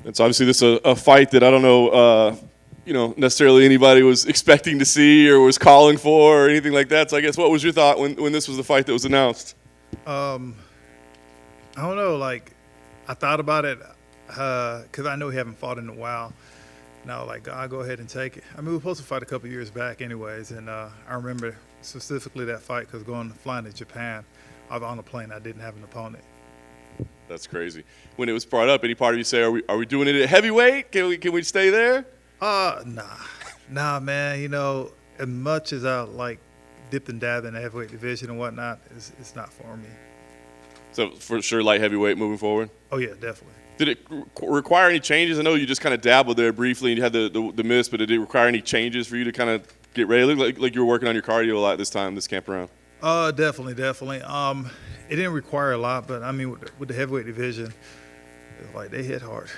It's obviously this a fight that I don't know, necessarily anybody was expecting to see or was calling for or anything like that. So I guess what was your thought when this was the fight that was announced? I don't know. Like, I thought about it because I know he haven't fought in a while. Now, like, I'll go ahead and take it. I mean, we were supposed to fight a couple years back, anyways, and I remember specifically that fight because flying to Japan, I was on a plane. I didn't have an opponent. That's crazy. When it was brought up, any part of you say, "Are we doing it at heavyweight? Can we stay there?" Nah, man. You know, as much as I like dipped and dabbed in the heavyweight division and whatnot, it's not for me. So for sure, light heavyweight moving forward. Oh yeah, definitely. Did it require any changes? I know you just kind of dabbled there briefly and you had the miss, but did it require any changes for you to kind of get ready? It looked like you were working on your cardio a lot this camp around. Definitely. It didn't require a lot, but I mean, with the heavyweight division, it's like they hit hard.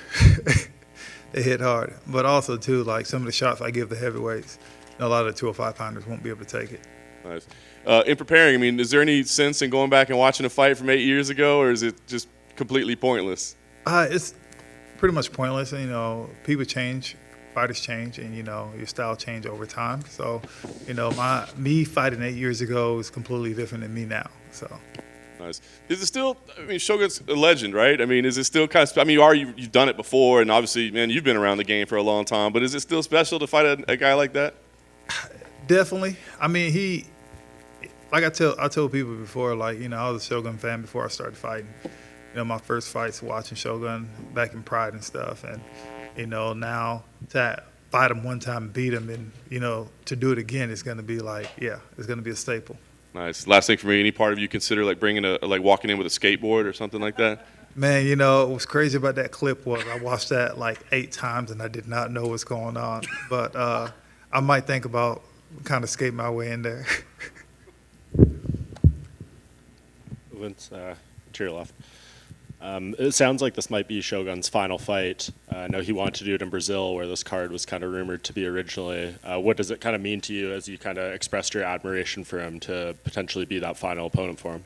They hit hard, but also too, like some of the shots I give the heavyweights, a lot of the 205 pounders won't be able to take it. Nice. In preparing, I mean, is there any sense in going back and watching a fight from 8 years ago, or is it just completely pointless? It's pretty much pointless. You know, people change, fighters change, and you know your style change over time. So, you know, me fighting 8 years ago is completely different than me now. So. Nice. Is it still? I mean, Shogun's a legend, right? I mean, is it still kind of? I mean, you've done it before, and obviously, man, you've been around the game for a long time. But is it still special to fight a guy like that? Definitely. I mean, like I told people before, like, you know, I was a Shogun fan before I started fighting. You know, my first fights watching Shogun back in Pride and stuff, and you know, now to fight him one time, beat him, and you know, to do it again is going to be like, yeah, it's going to be a staple. Nice. Last thing for me, any part of you consider like bringing walking in with a skateboard or something like that? Man, you know, what's crazy about that clip was I watched that like 8 times and I did not know what's going on. But I might think about kind of skate my way in there. Ovince, to your left. It sounds like this might be Shogun's final fight. I know he wanted to do it in Brazil, where this card was kind of rumored to be originally. What does it kind of mean to you as you kind of expressed your admiration for him to potentially be that final opponent for him?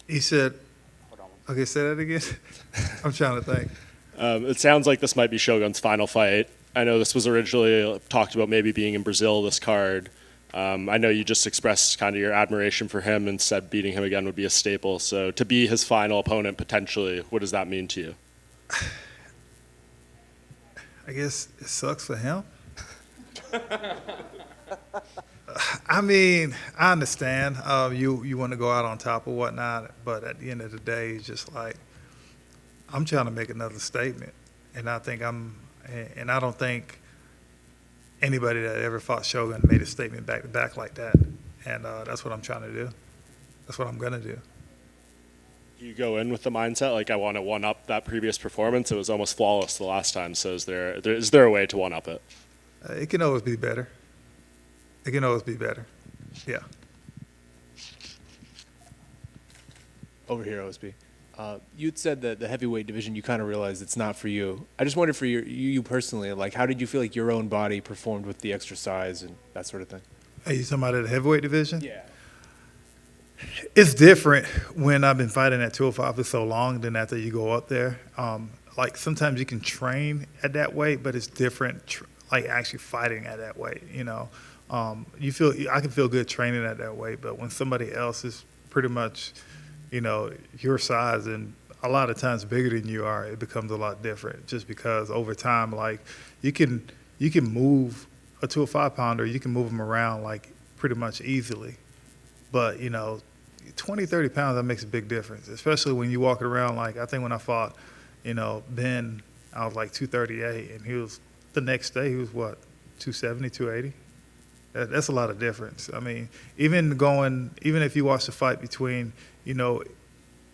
He said, okay, say that again. I'm trying to think. It sounds like this might be Shogun's final fight. I know this was originally talked about maybe being in Brazil, this card. I know you just expressed kind of your admiration for him and said beating him again would be a staple. So to be his final opponent potentially, what does that mean to you? I guess it sucks for him. I mean, I understand you want to go out on top or whatnot, but at the end of the day, it's just like I'm trying to make another statement, and I don't think anybody that ever fought Shogun made a statement back to back like that, and that's what I'm trying to do. That's what I'm gonna do. You go in with the mindset like I want to one up that previous performance. It was almost flawless the last time. So is there a way to one up it? It can always be better. It can always be better. Yeah. Over here, OSB. You'd said that the heavyweight division, you kind of realized it's not for you. I just wondered for you personally, like how did you feel like your own body performed with the extra size and that sort of thing? Are you talking about the heavyweight division? Yeah. It's different when I've been fighting at 205 for so long than after you go up there. Like sometimes you can train at that weight, but it's different like actually fighting at that weight, you know. I can feel good training at that weight, but when somebody else is pretty much, you know, your size and a lot of times bigger than you are, it becomes a lot different just because over time, like you can move a 205 pounder, you can move them around like pretty much easily. But, you know, 20, 30 pounds, that makes a big difference, especially when you walk around. Like I think when I fought, you know, Ben, I was like 238 and the next day he was what, 270, 280? That's a lot of difference. I mean, even if you watch the fight between, you know,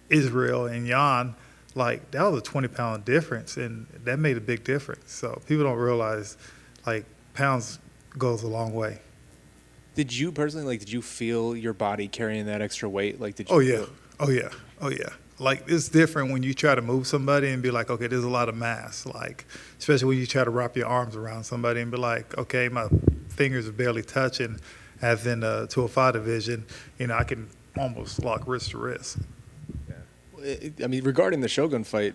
Israel and Jan, like that was a 20-pound difference, and that made a big difference. So people don't realize, like, pounds goes a long way. Did you personally, did you feel your body carrying that extra weight? Like, did you? Oh yeah. Like it's different when you try to move somebody and be like, okay, there's a lot of mass. Like, especially when you try to wrap your arms around somebody and be like, okay, my fingers are barely touching. As in the 205 division, you know, I can almost lock wrist to wrist. Yeah. I mean, regarding the Shogun fight,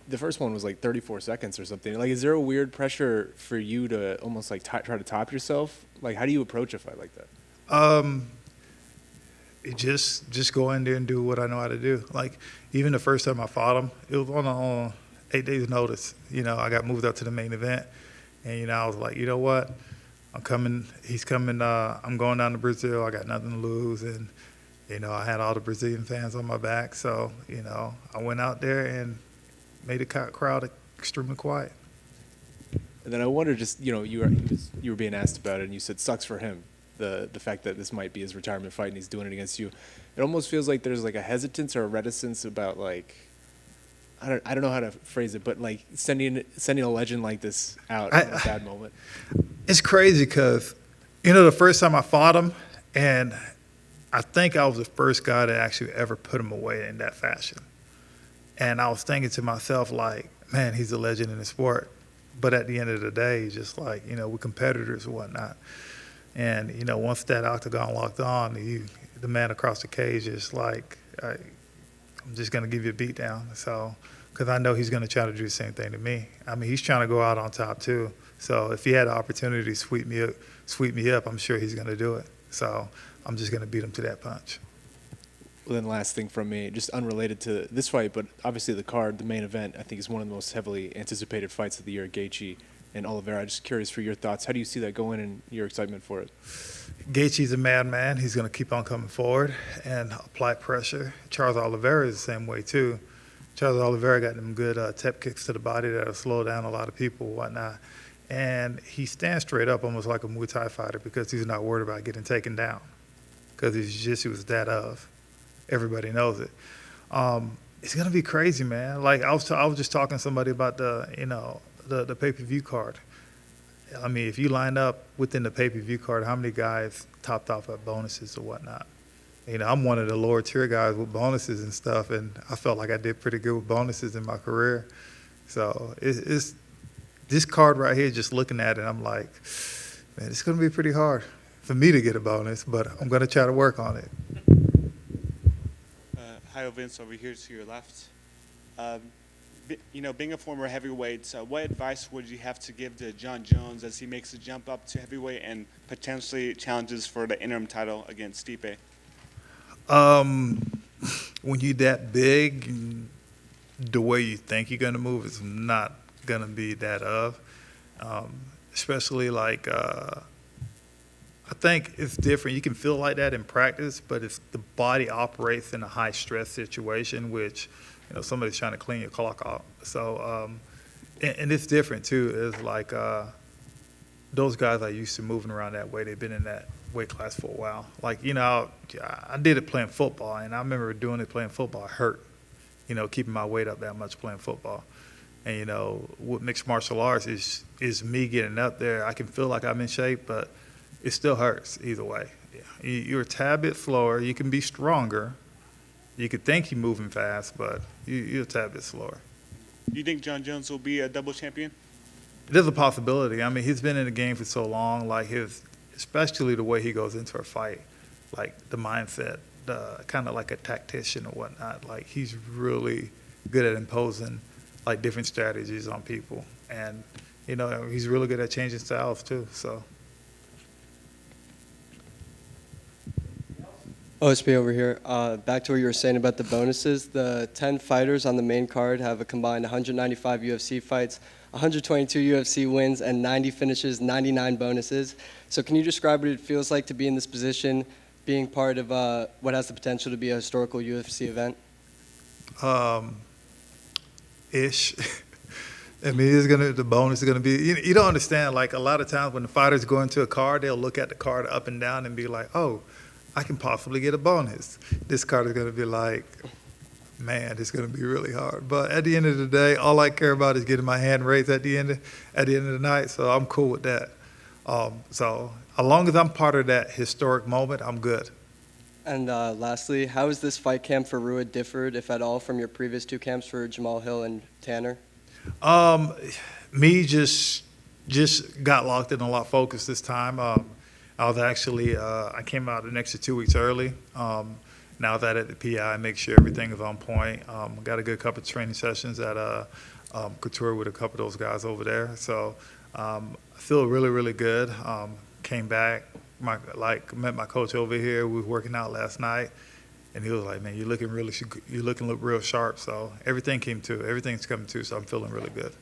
the first one was like 34 seconds or something. Like, is there a weird pressure for you to almost like try to top yourself? Like, how do you approach a fight like that? Just go in there and do what I know how to do. Like even the first time I fought him, it was on 8 days notice. I got moved up to the main event, and I was like, you know what, I'm coming. He's coming. I'm going down to Brazil. I got nothing to lose, and I had all the Brazilian fans on my back. So I went out there and made the crowd extremely quiet. And then I wonder, just you were being asked about it, and you said sucks for him. The fact that this might be his retirement fight and he's doing it against you, it almost feels like there's like a hesitance or a reticence about like, I don't know how to phrase it, but like sending a legend like this out in a bad moment. It's crazy because, the first time I fought him, and I think I was the first guy to actually ever put him away in that fashion. And I was thinking to myself like, man, he's a legend in the sport. But at the end of the day, just like, we're competitors and whatnot. And, once that octagon locked on, the man across the cage is like, I'm just going to give you a beat down. So, because I know he's going to try to do the same thing to me. I mean, he's trying to go out on top too. So if he had the opportunity to sweep me up, I'm sure he's going to do it. So I'm just going to beat him to that punch. Well, then last thing from me, just unrelated to this fight, but obviously the card, the main event, I think is one of the most heavily anticipated fights of the year, Gaethje and Oliveira. Just curious for your thoughts. How do you see that going and your excitement for it? Gaethje's a madman. He's going to keep on coming forward and apply pressure. Charles Oliveira is the same way too. Charles Oliveira got them good tep kicks to the body that'll slow down a lot of people and whatnot. And he stands straight up almost like a Muay Thai fighter because he's not worried about getting taken down because he was that of. Everybody knows it. It's going to be crazy, man. Like I was just talking to somebody about the pay-per-view card. I mean, if you line up within the pay-per-view card, how many guys topped off at bonuses or whatnot? I'm one of the lower tier guys with bonuses and stuff, and I felt like I did pretty good with bonuses in my career. So it's this card right here, just looking at it, I'm like, man, it's going to be pretty hard for me to get a bonus, but I'm going to try to work on it. Hi, Ovince, over here to your left. Being a former heavyweight, what advice would you have to give to Jon Jones as he makes the jump up to heavyweight and potentially challenges for the interim title against Stipe? When you're that big, the way you think you're going to move is not going to be that of. Especially like, I think it's different. You can feel like that in practice, but it's the body operates in a high stress situation, which somebody's trying to clean your clock off. So, and it's different too. It's like those guys are used to moving around that way. They've been in that weight class for a while. Like I did it playing football, and I remember doing it playing football. It hurt, keeping my weight up that much playing football. And with mixed martial arts is me getting up there. I can feel like I'm in shape, but it still hurts either way. Yeah. You're a tad bit slower. You can be stronger. You could think you're moving fast, but you're a tad bit slower. Do you think Jon Jones will be a double champion? There's a possibility. I mean, he's been in the game for so long, like especially the way he goes into a fight, like the mindset, kind of like a tactician or whatnot. Like he's really good at imposing like different strategies on people. And, he's really good at changing styles too, so. OSB over here. Back to what you were saying about the bonuses. The 10 fighters on the main card have a combined 195 UFC fights, 122 UFC wins, and 90 finishes, 99 bonuses. So can you describe what it feels like to be in this position, being part of what has the potential to be a historical UFC event? Ish. I mean, the bonus is gonna be. You don't understand. Like a lot of times when the fighters go into a card, they'll look at the card up and down and be like, "Oh, I can possibly get a bonus." This card is gonna be like, man, it's gonna be really hard. But at the end of the day, all I care about is getting my hand raised at the end of the night. So I'm cool with that. So as long as I'm part of that historic moment, I'm good. And lastly, how has this fight camp for Rua differed, if at all, from your previous two camps for Jamal Hill and Tanner? Me just got locked in a lot focused this time. I was actually I came out an extra 2 weeks early, Now that at the PI, make sure everything is on point. Got a good couple of training sessions at Couture with a couple of those guys over there. So I feel really, really good. Came back, met my coach over here. We were working out last night, and he was like, "Man, you're looking real sharp." So everything's coming too. So I'm feeling really good.